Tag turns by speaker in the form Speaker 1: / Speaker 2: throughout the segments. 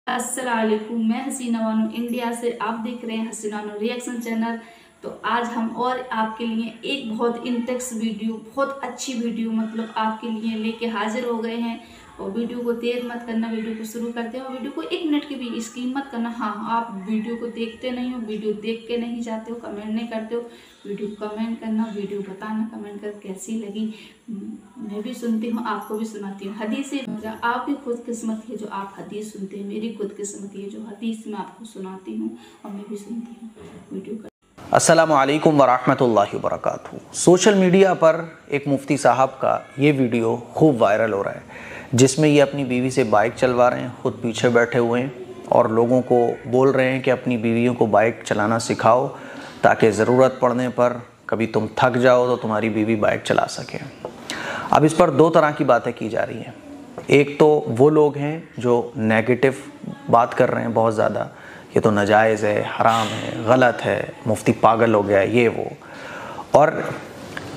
Speaker 1: अस्सलाम वालेकुम, मैं हसीना बानो इंडिया से। आप देख रहे हैं हसीना बानो रिएक्शन चैनल। तो आज हम और आपके लिए एक बहुत इंटेक्स वीडियो, बहुत अच्छी वीडियो मतलब आपके लिए लेके हाजिर हो गए हैं। और वीडियो को देर मत करना, वीडियो को शुरू करते हैं। और वीडियो को 1 मिनट की भी स्किप मत करना। हाँ, आप वीडियो को देखते नहीं हो, वीडियो देख के नहीं जाते हो, कमेंट नहीं करते हो। वीडियो कमेंट करना, वीडियो बताना कमेंट कर कैसी लगी। मैं भी सुनती हूँ, आपको भी सुनाती हूँ। हदीस आपकी खुद किस्मत है जो आप हदीस सुनते हैं, मेरी खुद किस्मत है जो हदीस मैं आपको सुनाती हूँ और मैं भी सुनती हूँ। वीडियो का
Speaker 2: अस्सलामु अलैकुम वरहमतुल्लाहि वबरकातुहू। सोशल मीडिया पर एक मुफ्ती साहब का ये वीडियो खूब वायरल हो रहा है, जिसमें ये अपनी बीवी से बाइक चलवा रहे हैं, ख़ुद पीछे बैठे हुए हैं और लोगों को बोल रहे हैं कि अपनी बीवियों को बाइक चलाना सिखाओ ताकि ज़रूरत पड़ने पर कभी तुम थक जाओ तो तुम्हारी बीवी बाइक चला सके। अब इस पर 2 तरह की बातें की जा रही हैं। एक तो वो लोग हैं जो नेगेटिव बात कर रहे हैं बहुत ज़्यादा, ये तो नाजायज़ है, हराम है, गलत है, मुफ्ती पागल हो गया, ये वो। और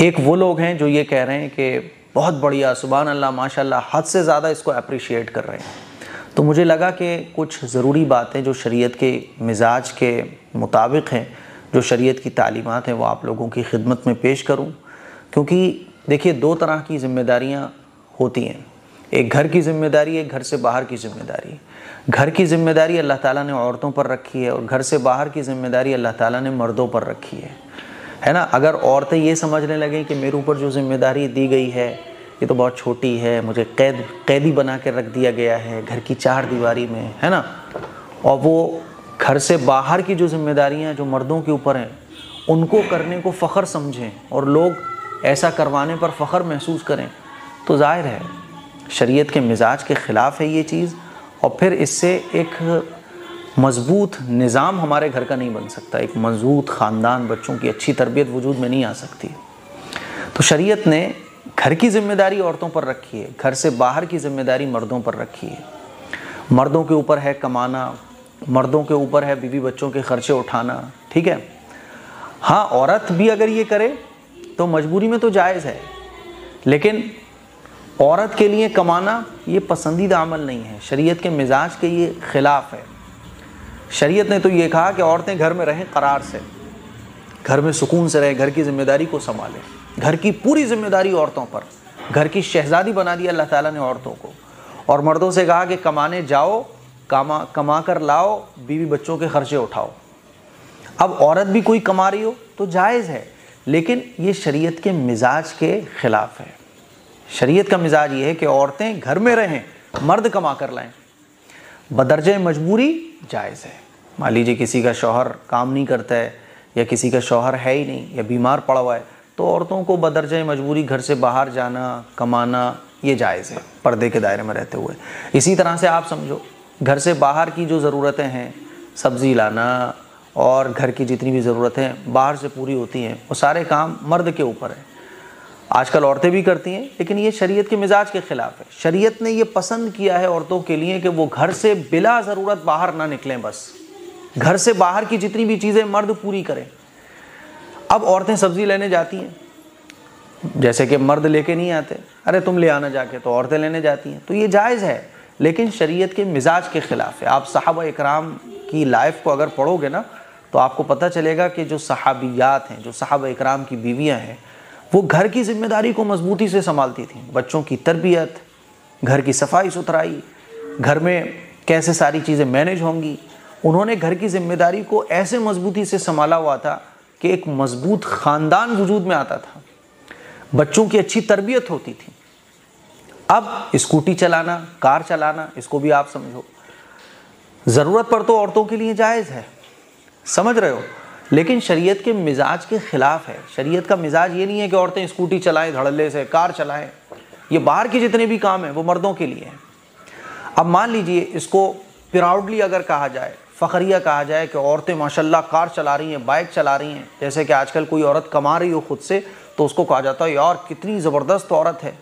Speaker 2: एक वो लोग हैं जो ये कह रहे हैं कि बहुत बढ़िया, सुभान अल्लाह, माशाल्लाह, हद से ज़्यादा इसको अप्रिशिएट कर रहे हैं। तो मुझे लगा कि कुछ ज़रूरी बातें जो शरीयत के मिजाज के मुताबिक हैं, जो शरीयत की तालीमात हैं, वो आप लोगों की खिदमत में पेश करूँ। क्योंकि देखिए, 2 तरह की ज़िम्मेदारियाँ होती हैं। एक घर की ज़िम्मेदारी, एक घर से बाहर की ज़िम्मेदारी। घर की ज़िम्मेदारी अल्लाह ताला ने औरतों पर रखी है और घर से बाहर की ज़िम्मेदारी अल्लाह ताला ने मर्दों पर रखी है ना। अगर औरतें ये समझने लगें कि मेरे ऊपर जो ज़िम्मेदारी दी गई है ये तो बहुत छोटी है, मुझे कैदी बना के रख दिया गया है घर की 4 दीवारी में, है ना, और वो घर से बाहर की जो ज़िम्मेदारियाँ जो मर्दों के ऊपर हैं उनको करने को फ़ख्र समझें और लोग ऐसा करवाने पर फ़ख्र महसूस करें, तो ज़ाहिर है शरीयत के मिजाज के ख़िलाफ़ है ये चीज़। और फिर इससे एक मज़बूत निज़ाम हमारे घर का नहीं बन सकता, एक मज़बूत ख़ानदान, बच्चों की अच्छी तरबियत वजूद में नहीं आ सकती। तो शरीयत ने घर की ज़िम्मेदारी औरतों पर रखी है, घर से बाहर की ज़िम्मेदारी मर्दों पर रखी है। मर्दों के ऊपर है कमाना, मर्दों के ऊपर है बीवी बच्चों के ख़र्चे उठाना, ठीक है। हाँ, औरत भी अगर ये करे तो मजबूरी में तो जायज़ है, लेकिन औरत के लिए कमाना ये पसंदीदा अमल नहीं है, शरीयत के मिजाज के ये ख़िलाफ़ है। शरीयत ने तो ये कहा कि औरतें घर में रहें करार से, घर में सुकून से रहें, घर की ज़िम्मेदारी को संभालें। घर की पूरी ज़िम्मेदारी औरतों पर, घर की शहज़ादी बना दिया अल्लाह ताला ने औरतों को। और मर्दों से कहा कि कमाने जाओ, कमा कर लाओ, बीवी बच्चों के ख़र्चे उठाओ। अब औरत भी कोई कमा रही हो तो जायज़ है, लेकिन ये शरीयत के मिजाज के ख़िलाफ़ है। शरीयत का मिजाज ये है कि औरतें घर में रहें, मर्द कमा कर लाएं। बदरजे मजबूरी जायज़ है। मान लीजिए किसी का शौहर काम नहीं करता है या किसी का शौहर है ही नहीं या बीमार पड़ा हुआ है, तो औरतों को बदरजे मजबूरी घर से बाहर जाना, कमाना, ये जायज़ है पर्दे के दायरे में रहते हुए। इसी तरह से आप समझो, घर से बाहर की जो ज़रूरतें हैं, सब्ज़ी लाना और घर की जितनी भी ज़रूरतें बाहर से पूरी होती हैं, वो सारे काम मर्द के ऊपर है। आजकल औरतें भी करती हैं, लेकिन ये शरीयत के मिजाज के ख़िलाफ़ है। शरीयत ने ये पसंद किया है औरतों के लिए कि वो घर से बिला ज़रूरत बाहर ना निकलें, बस घर से बाहर की जितनी भी चीज़ें मर्द पूरी करें। अब औरतें सब्ज़ी लेने जाती हैं, जैसे कि मर्द लेके नहीं आते, अरे तुम ले आना जाके, तो औरतें लेने जाती हैं, तो ये जायज़ है, लेकिन शरीयत के मिजाज के ख़िलाफ़ है। आप सहाबा इकराम की लाइफ को अगर पढ़ोगे ना, तो आपको पता चलेगा कि जो सहाबियात हैं, जो सहाबा इकराम की बीवियाँ हैं, वो घर की ज़िम्मेदारी को मजबूती से संभालती थीं। बच्चों की तरबियत, घर की सफाई सुथराई, घर में कैसे सारी चीज़ें मैनेज होंगी, उन्होंने घर की ज़िम्मेदारी को ऐसे मजबूती से संभाला हुआ था कि एक मजबूत ख़ानदान वजूद में आता था, बच्चों की अच्छी तरबियत होती थी। अब स्कूटी चलाना, कार चलाना, इसको भी आप समझो, ज़रूरत पर तो औरतों के लिए जायज़ है, समझ रहे हो, लेकिन शरीयत के मिजाज के ख़िलाफ़ है। शरीयत का मिजाज ये नहीं है कि औरतें स्कूटी चलाएं धड़ल्ले से, कार चलाएं, ये बाहर के जितने भी काम हैं वो मर्दों के लिए हैं। अब मान लीजिए इसको प्राउडली अगर कहा जाए, फ़ख्रिया कहा जाए कि औरतें माशाल्लाह कार चला रही हैं, बाइक चला रही हैं, जैसे कि आजकल कोई औरत कमा रही हो खुद से, तो उसको कहा जाता है यार कितनी ज़बरदस्त औरत है।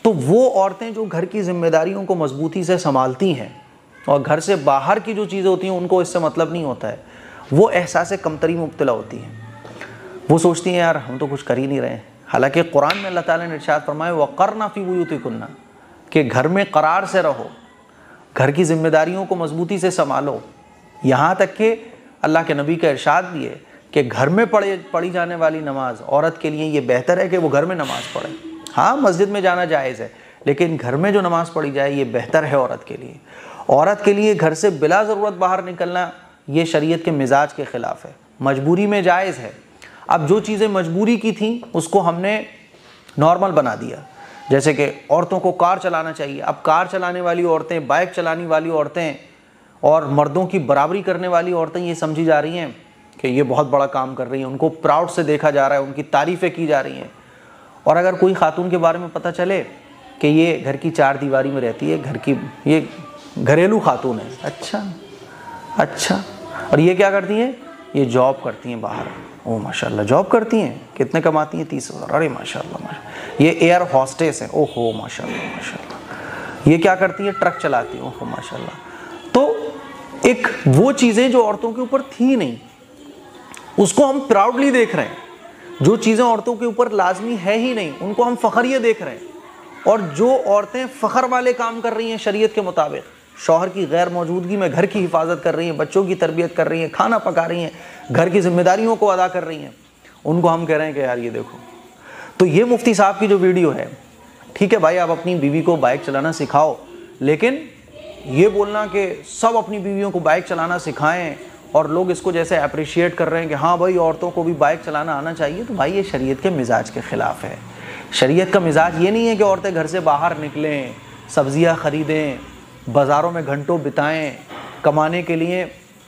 Speaker 2: तो वो औरतें जो घर की ज़िम्मेदारियों को मजबूती से संभालती हैं और घर से बाहर की जो चीज़ें होती हैं उनको इससे मतलब नहीं होता है, वो एहसास कमतरी में मुब्तला होती हैं। वो सोचती हैं यार हम तो कुछ कर ही नहीं रहे हैं। हालांकि कुरान में अल्लाह ताला ने इरशाद फरमाया वक़रना फ़ी बुयूतिकुन्ना, कि घर में करार से रहो, گھر کی ذمہ داریوں کو مضبوطی سے سنبھالو. یہاں تک کہ اللہ کے نبی کا ارشاد بھی ہے کہ گھر میں پڑھی جانے والی نماز عورت کے لیے یہ بہتر ہے کہ وہ گھر میں نماز پڑھے. ہاں مسجد میں جانا جائز ہے، لیکن گھر میں جو نماز پڑھی جائے یہ بہتر ہے عورت کے لیے. عورت کے لیے گھر سے بلا ضرورت باہر نکلنا یہ شریعت کے مزاج کے خلاف ہے. مجبوری میں جائز ہے. اب جو چیزیں مجبوری کی تھیں اس کو ہم نے نارمل بنا دیا، جیسے کہ عورتوں کو کار چلانا چاہیے. اب کار چلانے والی عورتیں، بائک چلانے والی عورتیں اور مردوں کی برابری کرنے والی عورتیں یہ سمجھی جا رہی ہیں کہ یہ بہت بڑا کام کر رہی ہیں، ان کو پراؤڈ سے دیکھا جا رہا ہے، ان کی تعریفیں کی جا رہی ہیں. اور اگر کوئی خاتون کے بارے میں پتہ چلے کہ یہ گھر کی چار دیواری میں رہتی ہے، یہ گھریلو خاتون ہے، اچھا اور یہ کیا کرتی ہیں؟ یہ جاب کرتی ہیں باہر. او ماشاءاللہ جاب کرتی ہیں، کتنے کماتی ہیں؟ 30,000. ارے ماشاءاللہ. یہ ایئر ہوسٹس ہیں. او ہو ماشاءاللہ. یہ کیا کرتی ہیں؟ ٹرک چلاتی ہیں. او ہو ماشاءاللہ. تو ایک وہ چیزیں جو عورتوں کے اوپر تھی نہیں، اس کو ہم پراؤڈلی دیکھ رہے ہیں. جو چیزیں عورتوں کے اوپر لازمی ہے ہی نہیں ان کو ہم فخریہ دیکھ رہے ہیں. اور جو عورتیں فخر والے کام کر رہی ہیں شریعت کے مطابق، شوہر کی غیر موجودگی میں گھر کی حفاظت کر رہی ہیں، بچوں کی تربیت کر رہی ہیں، کھانا پکا رہی ہیں، گھر کی ذمہ داریوں کو ادا کر رہی ہیں، ان کو ہم کہہ رہے ہیں کہ یار یہ دیکھو. تو یہ مفتی صاحب کی جو ویڈیو ہے، ٹھیک ہے بھائی آپ اپنی بیوی کو بائک چلانا سکھاؤ، لیکن یہ بولنا کہ سب اپنی بیویوں کو بائک چلانا سکھائیں اور لوگ اس کو جیسے اپریشیٹ کر رہے ہیں کہ ہاں بھائی عورتوں کو بھی بائک چلانا آنا چاہیے، تو بھائی یہ شریعت کے مزاج کے خلاف ہے. شریعت کا مزاج یہ نہیں ہے کہ عورتیں گھر سے باہر نکلیں، سبزیاں خریدیں، بازاروں میں گھنٹوں بتائیں، کمانے کے لیے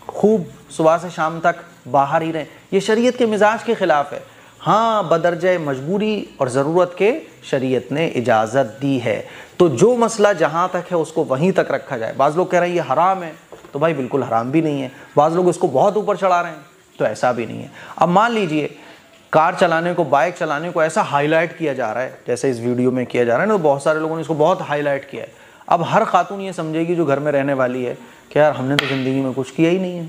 Speaker 2: خوب صبح سے شام تک باہر ہی رہیں. یہ شریعت کے مزاج کے خلاف ہے. ہاں بدرجہ مجبوری اور ضرورت کے شریعت نے اجازت دی ہے. تو جو مسئلہ جہاں تک ہے اس کو وہیں تک رکھا جائے. بعض لوگ کہہ رہے ہیں یہ حرام ہے، تو بھائی بالکل حرام بھی نہیں ہے. بعض لوگ اس کو بہت اوپر چڑھا رہے ہیں، تو ایسا بھی نہیں ہے. اب مان لیجئے کار چلانے کو، بائک چلانے کو ایسا ہائی لائٹ کیا جا رہا ہے جیسے اس ویڈیو میں کیا جا رہا ہے نا، تو بہت سارے لوگوں نے اس کو بہت ہائی لائٹ کیا ہے. اب ہر خاتون یہ سمجھے گی جو گھر میں رہنے والی ہے کہ یار ہم نے تو زندگی میں کچھ کیا ہی نہیں ہے،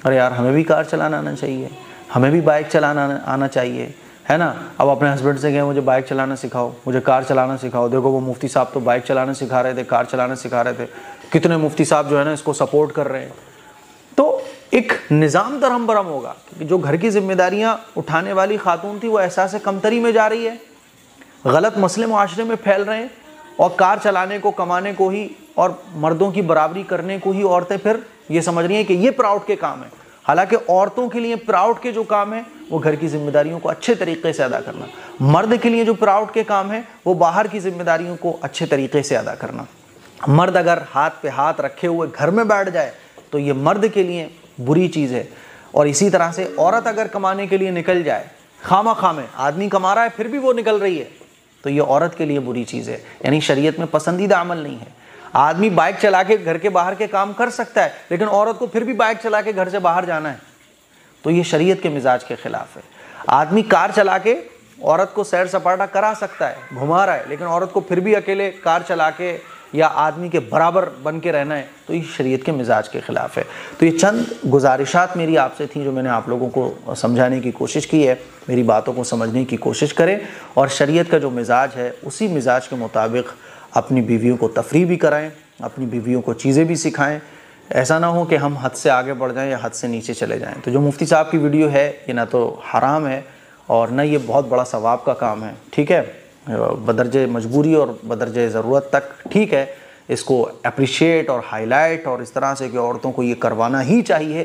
Speaker 2: ارے یار ہمیں بھی کار چلانا آنا چاہیے، ہمیں بھی بائک چلانا آنا چاہیے، ہے نا. اب اپنے ہسبینڈ سے کہیں مجھے بائک چلانا سکھاؤ، مجھے کار چلانا سکھاؤ. دیکھو وہ مفتی صاحب تو بائک چلانا سکھا رہے تھے، کار چلانا سکھا رہے تھے، کتنے مفتی صاحب جو ہے نا اس کو سپورٹ کر رہے ہیں. تو ایک نظام درہم برہم ہوگا کہ جو گھر کی ذمہ داریاں اٹھانے والی خاتون تھی وہ احساس کمتری میں جا رہی ہے، غلط مسئلے معاشرے میں پھیل رہے ہیں، اور کار چلانے کو، کمانے کو ہی اور مردوں کی برابری کرنے کو ہی عورتیں پھر یہ سمجھ رہی ہیں کہ یہ پراؤڈ کے کام ہے. حالانکہ عورتوں کے لیے پراؤڈ کے جو کام ہے وہ گھر کی ذمہ داریوں کو اچھے طریقے سے ادا کرنا. مرد کے لیے جو پراؤڈ کے کام ہے وہ باہر کی ذمہ داریوں کو اچھے طریقے سے ادا کرنا. مرد اگر ہاتھ پہ ہاتھ رکھے ہوئے گھر میں بیٹھ جائے تو یہ مرد کے لیے بری چیز ہے. اور اسی طرح سے عورت اگر کمانے کے لیے نکل جائے، خامہ میں آدمی کما رہا ہے پھر بھی وہ نکل رہی ہے، تو یہ عورت کے لیے بری چیز ہے. یعنی شریعت میں پسندیدہ عمل نہیں ہے. آدمی بائک چلا کے گھر کے باہر کے کام کر سکتا ہے، لیکن عورت کو پھر بھی بائک چلا کے گھر سے باہر جانا ہے، تو یہ شریعت کے مزاج کے خلاف ہے. آدمی کار چلا کے عورت کو سیر سپاٹا کرا سکتا ہے، گھما رہا ہے، لیکن عورت کو پھر بھی اکیلے کار چلا کے یا آدمی کے برابر بن کے رہنا ہے، تو یہ شریعت کے مزاج کے خلاف ہے. تو یہ چند گزارشات میری آپ سے تھیں جو میں نے آپ لوگوں کو سمجھانے کی کوشش کی ہے. میری باتوں کو سمجھنے کی کوشش کریں اور شریعت کا جو مزاج ہے اسی مزاج کے مطابق اپنی بیویوں کو تفریح بھی کرائیں، اپنی بیویوں کو چیزیں بھی سکھائیں. ایسا نہ ہو کہ ہم حد سے آگے بڑھ جائیں یا حد سے نیچے چلے جائیں. تو جو مفتی صاحب کی ویڈیو ہے یہ نہ تو حرام ہے اور نہ یہ بہت بڑا ثواب کا کام ہے، ٹھیک ہے. بدرجہ مجبوری اور بدرجہ ضرورت تک ٹھیک ہے، اس کو اپریشیٹ اور ہائی لائٹ اور اس طرح سے کہ عورتوں کو یہ کروانا ہی چاہیے،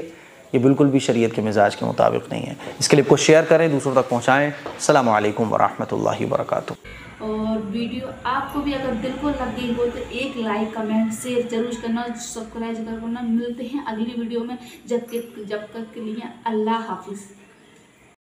Speaker 2: یہ بالکل بھی شریعت کے مزاج کے مطابق نہیں ہے. اس کلپ کو شیئر کریں، دوسروں تک پہنچائیں. السلام علیکم ورحمۃ اللہ وبرکاتہ.
Speaker 1: اور ویڈیو آپ کو بھی اگر دل کو لگ گئی ہو تو ایک لائک، کمنٹ، شیئر ضرور کرنا، سبسکرائب کرنا. ملتے ہیں اگلی ویڈیو میں، جب تک کے لیے اللہ حافظ.